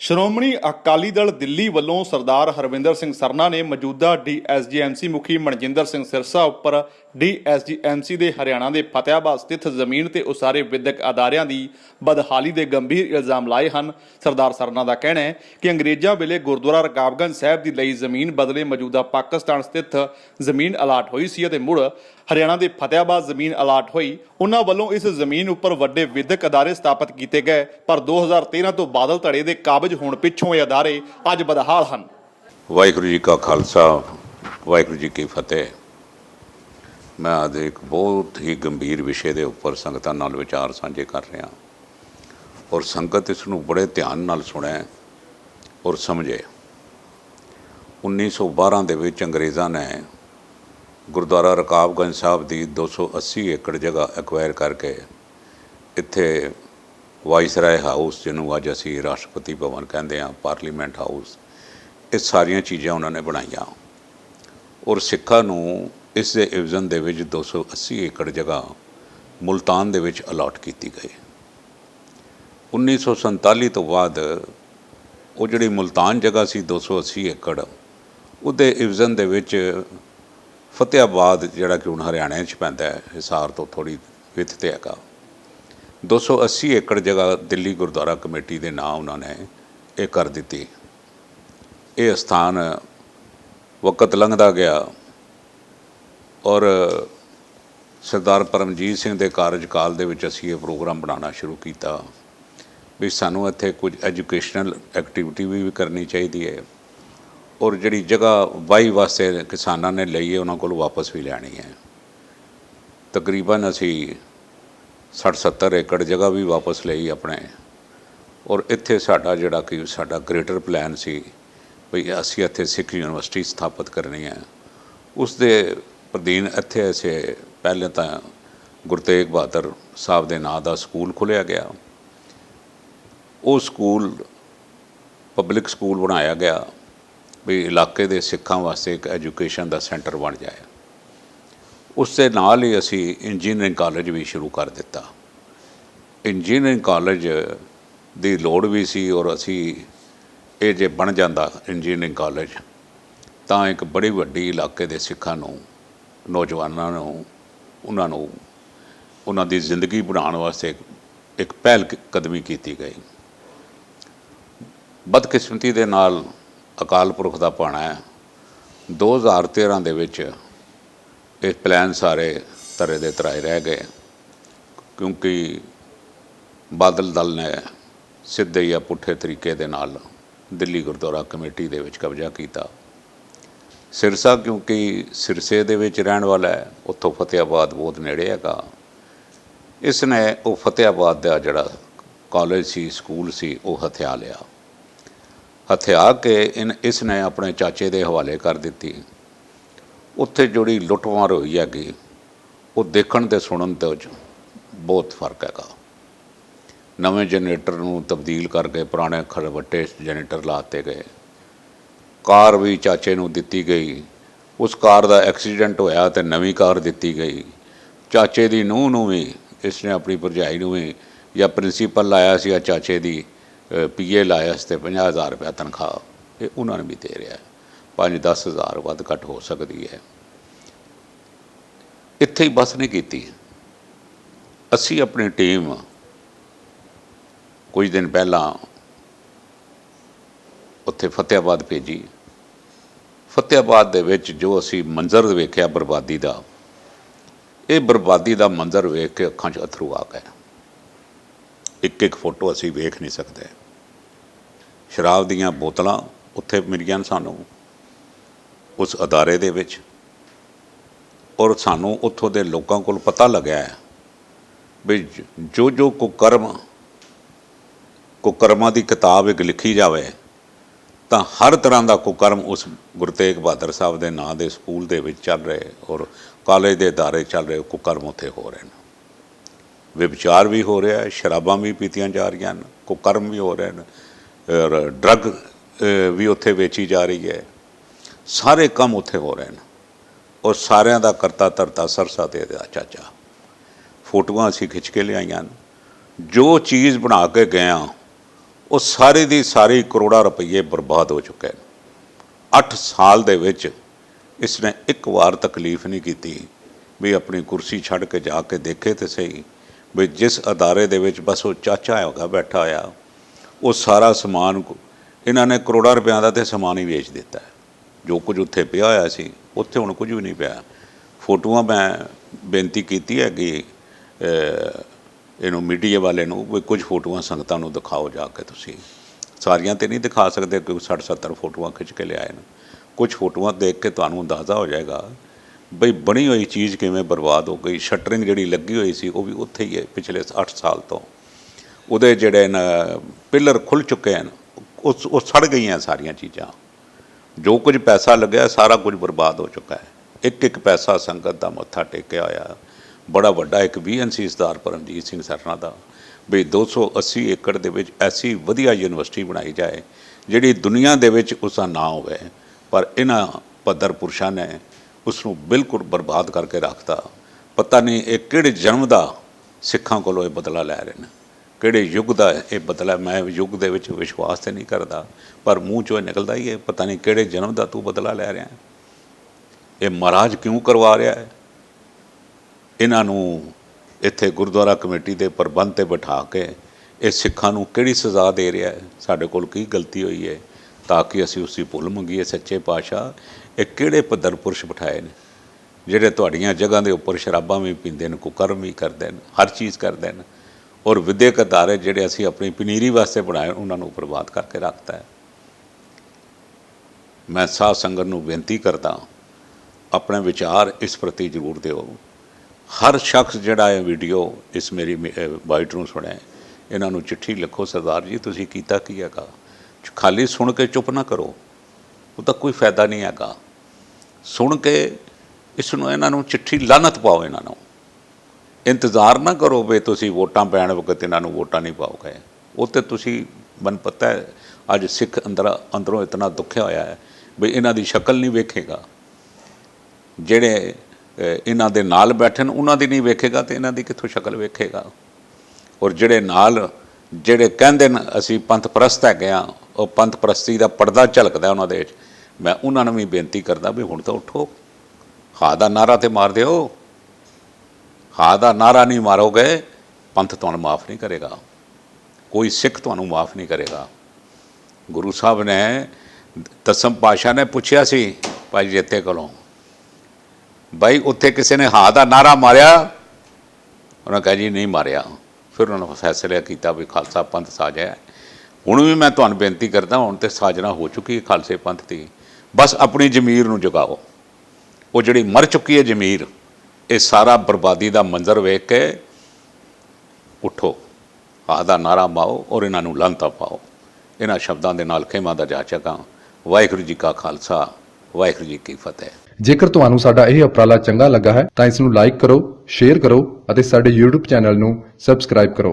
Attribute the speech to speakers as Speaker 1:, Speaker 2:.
Speaker 1: ਸ਼੍ਰੋਮਣੀ ਅਕਾਲੀ ਦਲ ਦਿੱਲੀ ਵੱਲੋਂ ਸਰਦਾਰ ਹਰਵਿੰਦਰ ਸਿੰਘ ਸਰਨਾ ਨੇ ਮੌਜੂਦਾ ਡੀਐਸਜੀਐਮਸੀ ਮੁਖੀ ਮਨਜਿੰਦਰ ਸਿੰਘ ਸਿਰਸਾ ਉੱਪਰ ਡੀਐਸਜੀਐਮਸੀ ਦੇ ਹਰਿਆਣਾ ਦੇ ਫਤਿਆਬਾਦ ਸਥਿਤ ਜ਼ਮੀਨ ਤੇ ਉਸਾਰੇ ਵਿਦਿਅਕ ਅਦਾਰਿਆਂ ਦੀ ਬਦਹਾਲੀ ਦੇ ਗੰਭੀਰ ਇਲਜ਼ਾਮ ਲਾਏ ਹਨ। ਸਰਦਾਰ ਸਰਨਾ ਦਾ ਕਹਿਣਾ ਹੈ ਕਿ ਅੰਗਰੇਜ਼ਾਂ ਵੇਲੇ ਗੁਰਦੁਆਰਾ ਰਕਾਬਗੰਜ ਸਾਹਿਬ ਦੀ ਲਈ ਜ਼ਮੀਨ ਬਦਲੇ ਮੌਜੂਦਾ ਪਾਕਿਸਤਾਨ ਸਥਿਤ ਜ਼ਮੀਨ ਅਲਾਟ ਹੋਈ ਸੀ ਅਤੇ ਮੁੜ ਹਰਿਆਣਾ ਦੇ ਫਤਿਆਬਾਦ ਜ਼ਮੀਨ ਅਲਾਟ ਹੋਈ। ਉਹਨਾਂ ਵੱਲੋਂ ਇਸ ਜ਼ਮੀਨ ਉੱਪਰ ਵੱਡੇ ਵਿਦਿਅਕ ਅਦਾਰੇ ਸਥਾਪਿਤ ਕੀਤੇ ਗਏ, ਪਰ 2013 ਤੋਂ ਬਾਦਲ ਧੜੇ ਦੇ ਕਾਬਜ ਹੋਣ ਪਿੱਛੋਂ ਇਹ ਅਦਾਰੇ ਅੱਜ ਬਦਹਾਲ ਹਨ।
Speaker 2: ਵਾਹਿਗੁਰੂ ਜੀ ਕਾ ਖਾਲਸਾ, ਵਾਹਿਗੁਰੂ ਜੀ ਕੀ ਫਤਿਹ। मैं आज एक बहुत ही गंभीर विषय के उपर संगतां नाल विचार साझे कर रहा और संगत इसनूं बड़े ध्यान नाल सुने और समझे। 1912 दे विच अंग्रेज़ां ने गुरुद्वारा रकाबगंज साहब की 280 एकड़ जगह एक्वायर करके इत्थे वाइसराय हाउस, जिन्होंने अज असीं राष्ट्रपति भवन कहते हैं, पार्लीमेंट हाउस, ये सारिया चीज़ां उन्होंने बनाईयां और सिखां नूं इस दे इवजन दे विच 280 एकड़ जगह मुल्तान दे विच अलाट की गई। 1947 तो बाद वो जिहड़ी मुल्तान जगह सी 280 एकड़, उहदे इवजन दे विच फतेहाबाद जिहड़ा कि हुण हरियाणे च पैंदा है, हिसार तो थोड़ी विथ ते हैगा, 280 एकड़ जगह दिल्ली गुरुद्वारा कमेटी के नाम उन्होंने ये कर दी। ये स्थान वक्त लंघदा गया और सरदार परमजीत सिंह के कार्यकाल दे विच असीं ये प्रोग्राम बनाना शुरू किया भी सानू इत्थे कुछ एजुकेशनल एक्टिविटी भी करनी चाहिए है और जिहड़ी जगह वाही वास्ते किसानां ने लई है उन्हां कोल वापस भी लैनी है। तकरीबन असीं 60-70 एकड़ जगह भी वापस लई अपने और इत्थे साडा जिहड़ा कि साडा ग्रेटर प्लैन सी भी असीं इत्थे सिख यूनिवर्सिटी स्थापित करनी है। उस दे अधीन इत्थे असे पहले तो गुरु तेग बहादुर साहब के नाँ का स्कूल खुलिया गया। वो स्कूल पब्लिक स्कूल बनाया गया भी इलाके के सिखां वास्ते एक एजुकेशन का सेंटर बन जाए। उस दे नाल ही असी इंजीनियरिंग कॉलेज भी शुरू कर दिता। इंजीनियरिंग कॉलेज की लोड़ भी सी और असी ये जे बन जाता इंजीनियरिंग कॉलेज तो एक बड़ी वड्डी इलाके के सिखां नूं, नौजवानों उन्होंने उन्होंने जिंदगी बनाने वास्ते एक पहल कदमी की गई। बदकिस्मती के नाल अकाल पुरख का पाना है 2013 दे विच ये प्लान सारे तरे दे तराए रह गए क्योंकि बादल दल ने सीधे या पुठे तरीके दे नाल दिल्ली गुरुद्वारा कमेटी दे विच कब्जा किया। सिरसा क्योंकि सिरसे दे विच रहन वाला है, उत्थों फतेहाबाद बहुत नेड़े हैगा, इसने वो फतेहाबाद का जिहड़ा कॉलेज सी, स्कूल सी, वो हथिया लिया। हथिया के इसने अपने चाचे के हवाले कर दी। उत्थे जिहड़ी लुटमार हुई हैगी वो देखण ते सुनन ते बहुत फर्क हैगा। नवे जनरेटर नूं तब्दील करके पुराने खड़वट्टे जनरेटर लाते गए। कार भी चाचे नूं दिती गई, उस कार का एक्सीडेंट होया तो नवी कार दिती गई। चाचे की नूंह नूं भी इसने अपनी भरजाई नूं भी या प्रिंसीपल लाया सी या चाचे की PA लाया तो 50,000 रुपया तनख्वाह ये उन्होंने भी दे रहा है। 5-10 हज़ार वध घट हो सकती है। इत्थे ही बस नहीं की। असी अपनी टीम कुछ दिन पहला उत्थे फतेहाबाद भेजी। फतेहाबाद दे विच जो असी मंजर वेख्या बर्बादी का, ये बर्बादी का मंजर वेख के अखां 'च अथरू आ गए। एक एक फोटो असी वेख नहीं सकते। शराब दीयां बोतलां उत्थे मिलियां सानू उस अदारे दे विच और सानू उत्थों दे लोकां कोल पता लग्या है भी जो जो कुकर्मां दी किताब एक लिखी जाए तो हर तरह का कुकर्म उस गुरु तेग बहादुर साहब के नाँ के स्कूल के चल रहे और कॉलेज के अदारे चल रहे कुकर्म उत्थे हो रहे हैं। व्यभिचार भी हो रहा है, शराबां भी पीतियां जा रही हैं, कुकर्म भी हो रहे हैं और ड्रग भी उत्थे बेची जा रही है। सारे काम उत्थे हो रहे हैं और सारिਆਂ ਦਾ करता धरता सरसा ते चाचा। फोटोआं असीं खिंच के लियाईयां। जो चीज़ बना के गए ਉਹ ਸਾਰੇ ਦੀ ਸਾਰੀ ਕਰੋੜਾਂ ਰੁਪਏ ਬਰਬਾਦ ਹੋ ਚੁੱਕੇ ਨੇ। 8 ਸਾਲ ਦੇ ਵਿੱਚ ਇਸਨੇ ਇੱਕ ਵਾਰ ਤਕਲੀਫ ਨਹੀਂ ਕੀਤੀ ਵੀ ਆਪਣੀ ਕੁਰਸੀ ਛੱਡ ਕੇ ਜਾ ਕੇ ਦੇਖੇ ਤੇ ਸਹੀ ਵੀ ਜਿਸ ਅਦਾਰੇ ਦੇ ਵਿੱਚ ਬਸ ਉਹ ਚਾਚਾ ਹੋਗਾ ਬੈਠਾ ਹੋਇਆ, ਉਹ ਸਾਰਾ ਸਮਾਨ ਇਹਨਾਂ ਨੇ ਕਰੋੜਾਂ ਰੁਪਇਆਂ ਦਾ ਤੇ ਸਮਾਨ ਹੀ ਵੇਚ ਦਿੱਤਾ ਹੈ। ਜੋ ਕੁਝ ਉੱਥੇ ਪਿਆ ਹੋਇਆ ਸੀ ਉੱਥੇ ਹੁਣ ਕੁਝ ਵੀ ਨਹੀਂ ਪਿਆ। ਫੋਟੋਆਂ ਮੈਂ ਬੇਨਤੀ ਕੀਤੀ ਹੈ ਕਿ ਇਹਨੂੰ ਮੀਡੀਆ ਵਾਲੇ ਨੂੰ ਵੀ ਕੁਝ ਫੋਟੋਆਂ ਸੰਗਤਾਂ ਨੂੰ ਦਿਖਾਓ ਜਾ ਕੇ। ਤੁਸੀਂ ਸਾਰੀਆਂ ਤੇ ਨਹੀਂ ਦਿਖਾ ਸਕਦੇ ਕਿਉਂਕਿ 60-70 ਫੋਟੋਆਂ ਖਿੱਚ ਕੇ ਲਿਆਏ ਨੇ। ਕੁਝ ਫੋਟੋਆਂ ਦੇਖ ਕੇ ਤੁਹਾਨੂੰ ਅੰਦਾਜ਼ਾ ਹੋ ਜਾਏਗਾ ਬਈ ਬਣੀ ਹੋਈ ਚੀਜ਼ ਕਿਵੇਂ ਬਰਬਾਦ ਹੋ ਗਈ। ਸ਼ਟਰਿੰਗ ਜਿਹੜੀ ਲੱਗੀ ਹੋਈ ਸੀ ਉਹ ਵੀ ਉੱਥੇ ਹੀ ਹੈ ਪਿਛਲੇ 8 ਸਾਲ ਤੋਂ। ਉਹਦੇ ਜਿਹੜੇ ਪਿੱਲਰ ਖੁੱਲ੍ਹ ਚੁੱਕੇ ਹਨ, ਉਹ ਸੜ ਗਈਆਂ ਸਾਰੀਆਂ ਚੀਜ਼ਾਂ। ਜੋ ਕੁਝ ਪੈਸਾ ਲੱਗਿਆ ਸਾਰਾ ਕੁਝ ਬਰਬਾਦ ਹੋ ਚੁੱਕਾ ਹੈ। ਇੱਕ ਇੱਕ ਪੈਸਾ ਸੰਗਤ ਦਾ ਮੱਥਾ ਟੇਕਿਆ ਹੋਇਆ। ਬੜਾ ਵੱਡਾ ਇੱਕ VNC ਸਰਦਾਰ ਪਰਮਜੀਤ ਸਿੰਘ ਸਰਨਾ ਦਾ ਵੀ 280 ਏਕੜ ਦੇ ਵਿੱਚ ਐਸੀ ਵਧੀਆ ਯੂਨੀਵਰਸਿਟੀ ਬਣਾਈ ਜਾਏ ਜਿਹੜੀ ਦੁਨੀਆ ਦੇ ਵਿੱਚ ਉਸਦਾ ਨਾਂ ਹੋਵੇ, ਪਰ ਇਹਨਾਂ ਪੱਧਰ ਪੁਰਸ਼ਾਂ ਨੇ ਉਸ ਨੂੰ ਬਿਲਕੁਲ ਬਰਬਾਦ ਕਰਕੇ ਰੱਖਤਾ। ਪਤਾ ਨਹੀਂ ਇਹ ਕਿਹੜੇ ਜਨਮ ਦਾ ਸਿੱਖਾਂ ਕੋਲੋਂ ਇਹ ਬਦਲਾ ਲੈ ਰਹੇ ਨੇ, ਕਿਹੜੇ ਯੁੱਗ ਦਾ ਇਹ ਬਦਲਾ। ਮੈਂ ਯੁੱਗ ਦੇ ਵਿੱਚ ਵਿਸ਼ਵਾਸ ਤੇ ਨਹੀਂ ਕਰਦਾ, ਪਰ ਮੂੰਹ ਚੋਂ ਨਿਕਲਦਾ ਹੀ ਹੈ ਪਤਾ ਨਹੀਂ ਕਿਹੜੇ ਜਨਮ ਦਾ ਤੂੰ ਬਦਲਾ ਲੈ ਰਿਹਾ। ਇਹ ਮਹਾਰਾਜ ਕਿਉਂ ਕਰਵਾ ਰਿਹਾ ਹੈ? ਇਹਨਾਂ ਨੂੰ ਇੱਥੇ ਗੁਰਦੁਆਰਾ ਕਮੇਟੀ ਦੇ ਪ੍ਰਬੰਧ 'ਤੇ ਬਿਠਾ ਕੇ ਇਹ ਸਿੱਖਾਂ ਨੂੰ ਕਿਹੜੀ ਸਜ਼ਾ ਦੇ ਰਿਹਾ ਹੈ? ਸਾਡੇ ਕੋਲ ਕੀ ਗਲਤੀ ਹੋਈ ਹੈ ਤਾਂ ਕਿ ਅਸੀਂ ਉਸਦੀ ਭੁੱਲ ਮੰਗੀਏ? ਸੱਚੇ ਪਾਤਸ਼ਾਹ, ਇਹ ਕਿਹੜੇ ਪੱਧਰ ਪੁਰਸ਼ ਬਿਠਾਏ ਨੇ ਜਿਹੜੇ ਤੁਹਾਡੀਆਂ ਜਗ੍ਹਾ ਦੇ ਉੱਪਰ ਸ਼ਰਾਬਾਂ ਵੀ ਪੀਂਦੇ ਨੇ, ਕੁਕਰਮ ਵੀ ਕਰਦੇ ਨੇ, ਹਰ ਚੀਜ਼ ਕਰਦੇ ਨੇ, ਔਰ ਵਿਦਿਅਕ ਅਦਾਰੇ ਜਿਹੜੇ ਅਸੀਂ ਆਪਣੀ ਪਨੀਰੀ ਵਾਸਤੇ ਬਣਾਏ ਉਹਨਾਂ ਨੂੰ ਬਰਬਾਦ ਕਰਕੇ ਰੱਖਤਾ ਹੈ। ਮੈਂ ਸਾਧ ਸੰਗਤ ਨੂੰ ਬੇਨਤੀ ਕਰਦਾ, ਆਪਣੇ ਵਿਚਾਰ ਇਸ ਪ੍ਰਤੀ ਜ਼ਰੂਰ ਦਿਓ। ਹਰ ਸ਼ਖਸ ਜਿਹੜਾ ਇਹ ਵੀਡੀਓ ਇਸ ਮੇਰੀ ਬਾਈਟ ਨੂੰ ਸੁਣੇ, ਇਹਨਾਂ ਨੂੰ ਚਿੱਠੀ ਲਿਖੋ, ਸਰਦਾਰ ਜੀ ਤੁਸੀਂ ਕੀਤਾ ਕੀ ਹੈਗਾ। ਖਾਲੀ ਸੁਣ ਕੇ ਚੁੱਪ ਨਾ ਕਰੋ, ਉਹ ਤਾਂ ਕੋਈ ਫਾਇਦਾ ਨਹੀਂ ਹੈਗਾ। ਸੁਣ ਕੇ ਇਸ ਨੂੰ ਇਹਨਾਂ ਨੂੰ ਚਿੱਠੀ ਲਾਨਤ ਪਾਓ। ਇਹਨਾਂ ਨੂੰ ਇੰਤਜ਼ਾਰ ਨਾ ਕਰੋ ਵੀ ਤੁਸੀਂ ਵੋਟਾਂ ਪੈਣ ਵਕਤ ਇਹਨਾਂ ਨੂੰ ਵੋਟਾਂ ਨਹੀਂ ਪਾਓਗੇ। ਉਹ ਤੇ ਤੁਸੀਂ, ਮੈਨੂੰ ਪਤਾ ਹੈ ਅੱਜ ਸਿੱਖ ਅੰਦਰੋਂ ਇਤਨਾ ਦੁਖਿਆ ਹੋਇਆ ਹੈ ਵੀ ਇਹਨਾਂ ਦੀ ਸ਼ਕਲ ਨਹੀਂ ਵੇਖੇਗਾ। ਜਿਹੜੇ ਇਹਨਾਂ ਦੇ ਨਾਲ ਬੈਠਣ ਉਹਨਾਂ ਦੀ ਨਹੀਂ ਵੇਖੇਗਾ ਤੇ ਇਹਨਾਂ ਦੀ ਕਿੱਥੋਂ ਸ਼ਕਲ ਵੇਖੇਗਾ। ਔਰ ਜਿਹੜੇ ਨਾਲ ਜਿਹੜੇ ਕਹਿੰਦੇ ਨੇ ਅਸੀਂ ਪੰਥ ਪ੍ਰਸਤ ਹੈਗੇ ਹਾਂ, ਉਹ ਪੰਥ ਪ੍ਰਸਤੀ ਦਾ ਪਰਦਾ ਝਲਕਦਾ ਉਹਨਾਂ ਦੇ ਵਿੱਚ। ਮੈਂ ਉਹਨਾਂ ਨੂੰ ਵੀ ਬੇਨਤੀ ਕਰਦਾ ਵੀ ਹੁਣ ਤਾਂ ਉੱਠੋ, ਹਾਂ ਦਾ ਨਾਰਾ ਤੇ ਮਾਰ ਦਿਓ। ਹਾਂ ਦਾ ਨਾਰਾ ਨਹੀਂ ਮਾਰੋਗੇ, ਪੰਥ ਤੁਹਾਨੂੰ ਮਾਫ ਨਹੀਂ ਕਰੇਗਾ, ਕੋਈ ਸਿੱਖ ਤੁਹਾਨੂੰ ਮਾਫ ਨਹੀਂ ਕਰੇਗਾ। ਗੁਰੂ ਸਾਹਿਬ ਨੇ, ਦਸਮ ਪਾਤਸ਼ਾਹ ਨੇ ਪੁੱਛਿਆ ਸੀ ਭਾਈ ਜੇਤੇ ਕੋਲੋਂ, ਬਾਈ ਉੱਥੇ ਕਿਸੇ ਨੇ ਹਾਂ ਦਾ ਨਾਰਾ ਮਾਰਿਆ? ਉਹਨਾਂ ਕਿਹਾ ਜੀ ਨਹੀਂ ਮਾਰਿਆ। ਫਿਰ ਉਹਨਾਂ ਨੇ ਫੈਸਲਾ ਕੀਤਾ ਵੀ ਖਾਲਸਾ ਪੰਥ ਸਾਜਿਆ। ਹੁਣ ਵੀ ਮੈਂ ਤੁਹਾਨੂੰ ਬੇਨਤੀ ਕਰਦਾ, ਹੁਣ ਤੇ ਸਾਜਣਾ ਹੋ ਚੁੱਕੀ ਹੈ ਖਾਲਸੇ ਪੰਥ ਦੀ। ਬਸ ਆਪਣੀ ਜ਼ਮੀਰ ਨੂੰ ਜਗਾਓ। ਉਹ ਜਿਹੜੀ ਮਰ ਚੁੱਕੀ ਹੈ ਜ਼ਮੀਰ, ਇਹ ਸਾਰਾ ਬਰਬਾਦੀ ਦਾ ਮੰਜ਼ਰ ਵੇਖ ਕੇ ਉੱਠੋ, ਹਾਂ ਦਾ ਨਾਰਾ ਮਾਓ ਔਰ ਇਹਨਾਂ ਨੂੰ ਲਾਂਤਾ ਪਾਓ। ਇਹਨਾਂ ਸ਼ਬਦਾਂ ਦੇ ਨਾਲ ਖਿਮਾ ਦਾ ਜਾਚਕ ਹਾਂ। ਵਾਹਿਗੁਰੂ ਜੀ ਕਾ ਖਾਲਸਾ, ਵਾਹਿਗੁਰੂ ਜੀ ਕੀ ਫਤਿਹ।
Speaker 3: ਜੇਕਰ ਤੁਹਾਨੂੰ ਸਾਡਾ ਇਹ ਉਪਰਾਲਾ ਚੰਗਾ ਲੱਗਾ ਹੈ ਤਾਂ ਇਸ ਨੂੰ ਲਾਈਕ ਕਰੋ, ਸ਼ੇਅਰ ਕਰੋ ਅਤੇ ਸਾਡੇ YouTube ਚੈਨਲ ਨੂੰ ਸਬਸਕ੍ਰਾਈਬ ਕਰੋ।